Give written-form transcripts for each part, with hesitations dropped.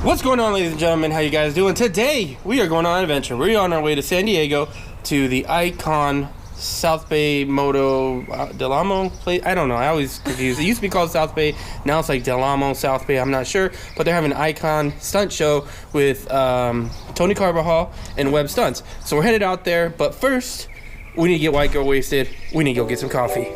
What's going on, ladies and gentlemen? How you guys doing? Today we are going on an adventure. We're on our way to San Diego to the Icon South Bay Moto Del Amo place. I don't know. I always confuse. It used to be called South Bay. Now it's like Del Amo South Bay. I'm not sure. But they're having an Icon Stunt Show with Tony Carbajal and Web Stunts. So we're headed out there. But first, we need to get white girl wasted. We need to go get some coffee.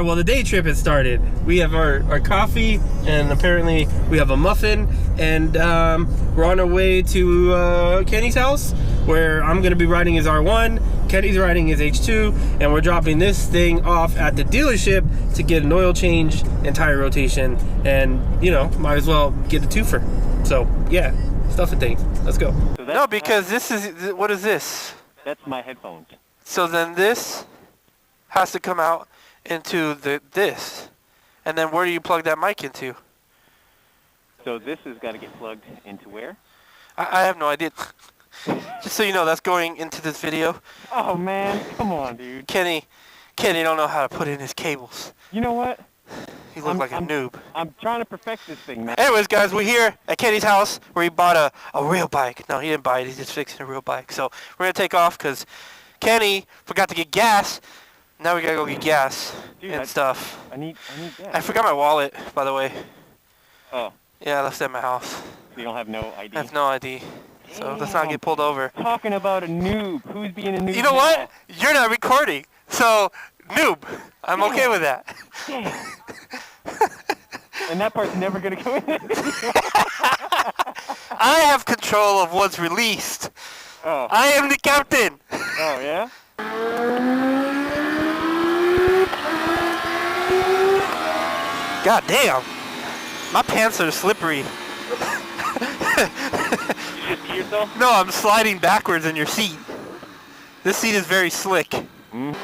Well, the day trip has started. We have our coffee, and apparently we have a muffin, and we're on our way to Kenny's house, where I'm going to be riding his R1, Kenny's riding his H2, and we're dropping this thing off at the dealership to get an oil change and tire rotation, and, you know, might as well get the twofer. So, yeah, stuff and things. Let's go. So no, because this is, what is this? That's my headphones. So then this has to come out into this, and then where do you plug that mic into? So this has got to get plugged into where? I have no idea. Just so you know, that's going into this video. Oh man, come on, dude. Kenny don't know how to put in his cables. You know what? He looks like a noob. I'm trying to perfect this thing, man. Anyways, guys, we're here at Kenny's house where he bought a real bike. No, he didn't buy it. He's just fixing a real bike. So we're gonna take off because Kenny forgot to get gas. Now we gotta go get gas. Dude, and stuff. I need gas. I forgot my wallet, by the way. Oh. Yeah, I left it at my house. You don't have no ID? I have no ID. So let's not get pulled over. Talking about a noob. Who's being a noob? You know what? You're not recording. So, noob. I'm okay with that. Damn. And that part's never gonna go in. I have control of what's released. Oh. I am the captain. Oh, yeah? God damn. My pants are slippery. You just pee yourself? No, I'm sliding backwards in your seat. This seat is very slick. Mm.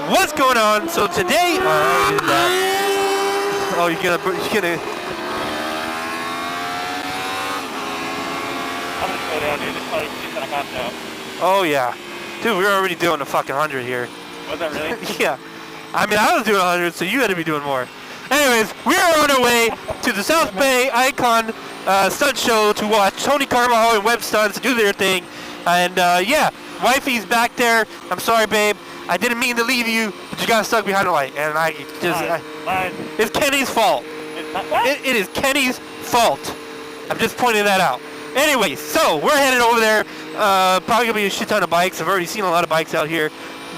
What's going on? So today... Oh, you're gonna... I'm gonna slow down, dude. This probably shit that I got now. Oh, yeah. Dude, we're already doing a fucking 100 here. Was that really? Yeah. I mean, I was doing 100, so you had to be doing more. Anyways, we are on our way to the South Bay Icon Stunt Show to watch Tony Carbajal and Web Stunts do their thing. And, yeah, wifey's back there. I'm sorry, babe. I didn't mean to leave you, but you got stuck behind the light. And it's Kenny's fault. It is Kenny's fault. I'm just pointing that out. Anyways, so we're headed over there. Probably going to be a shit ton of bikes. I've already seen a lot of bikes out here.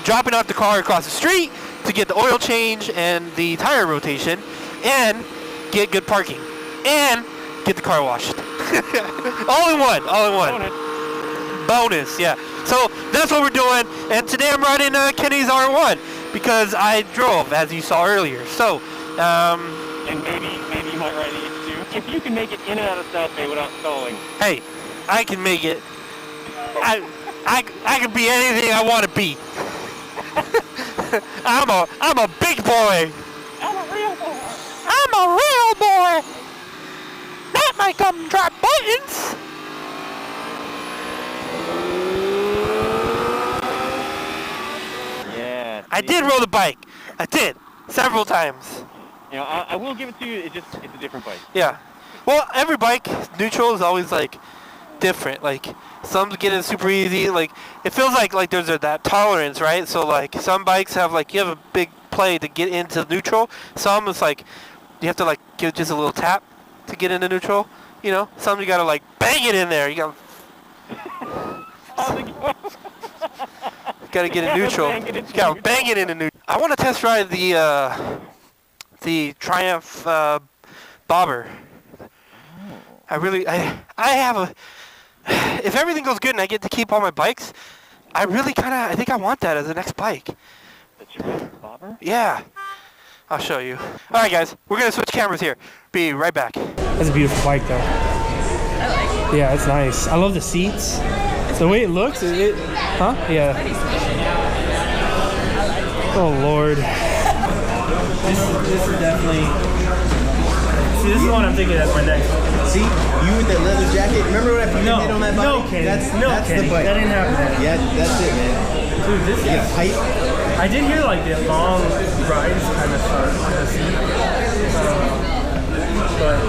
Dropping off the car across the street to get the oil change and the tire rotation, and get good parking, and get the car washed. all in one. Bonus, yeah. So that's what we're doing, and today I'm riding Kenny's R1 because I drove, as you saw earlier. So, and maybe you might ride the H2. If you can make it in and out of South Bay without stalling. Hey, I can make it. I can be anything I want to be. I'm a big boy. I'm a real boy. I'm a real boy. Not my gumdrop buttons. Yeah. I did roll the bike. I did several times. You know, I will give it to you. It's a different bike. Yeah. Well, every bike neutral is always like different. Like some get in super easy. Like it feels like there's that tolerance, right? So like some bikes have like you have a big play to get into neutral. Some it's like you have to like give just a little tap to get into neutral. You know, some you gotta like bang it in there. You gotta get in neutral. You gotta bang it into neutral. I want to test ride the Triumph bobber. I have a. If everything goes good and I get to keep all my bikes, I think I want that as the next bike. The Triumph bobber? Yeah. I'll show you. All right, guys, we're gonna switch cameras here. Be right back. That's a beautiful bike, though. I like it. Yeah, it's nice. I love the seats. The way it looks, huh? Yeah. Oh Lord. This is definitely. See, this is the one I'm thinking that's my next. See, you with that leather jacket. Remember when I put your head on that bike? No kidding. That's the bike. That didn't happen. Yeah, that's it, man. Dude, this You is. got height. I did hear like the long rides kind of start on the seat. But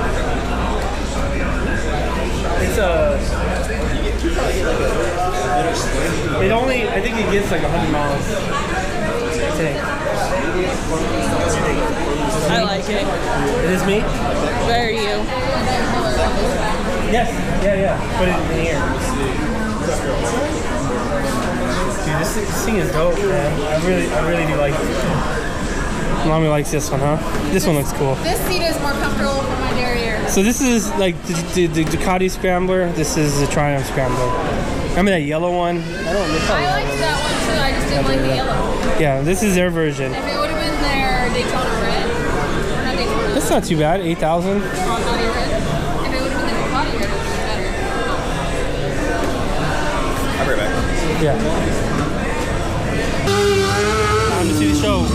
it's I think it gets like 100 miles. I like it. It is me? Very you. Yes. Yeah. Put it in here. Dude, this thing is dope, man. I really do like it. Mommy likes this one, huh? This one looks cool. This seat is more comfortable for my derriere. So this is like the Ducati Scrambler. This is the Triumph Scrambler. Remember that yellow one? I liked that one too. I just didn't like the yellow. Yeah, this is their version. If it would have been their Daytona red, or not Daytona. That's not too bad. 8,000. Red. If it would have been the Ducati red, it would have been better. I'll be right back. Yeah. Time to see the show.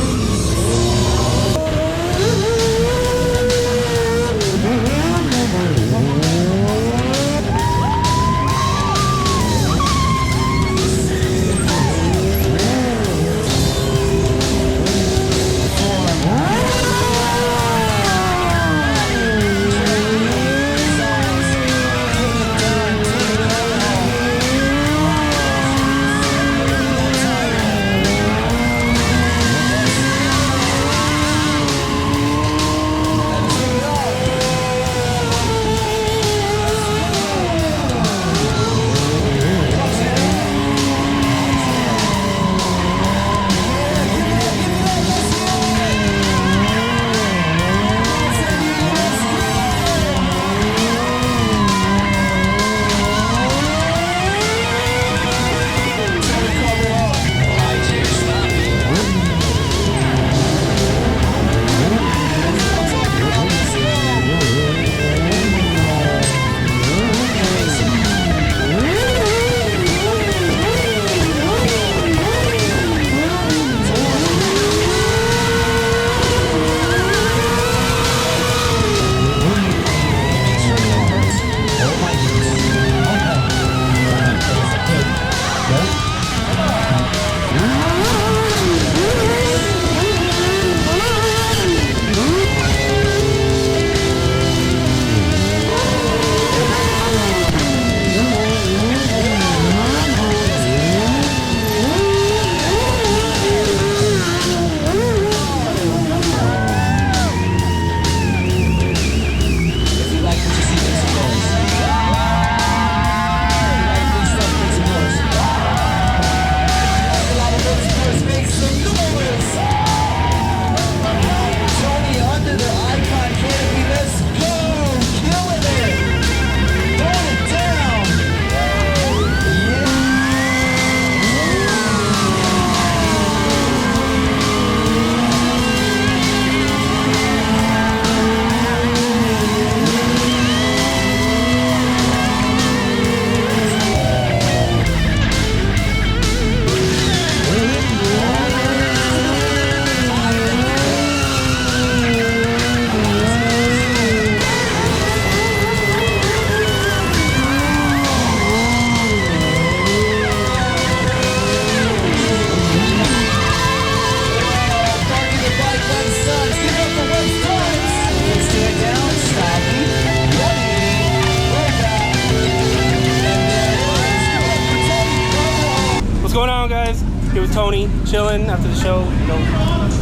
here with Tony, chilling after the show. You know,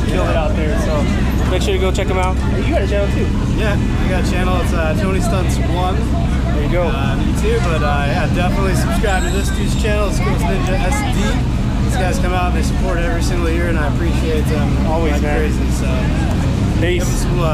killed it out there. So make sure to go check him out. You got a channel too. Yeah, I got a channel. It's Tony Stunts 1. There you go. YouTube, but yeah, definitely subscribe to this dude's channel. It's GhostNinja SD. These guys come out and they support every single year, and I appreciate them always, like man. crazy. So Peace. give them some love.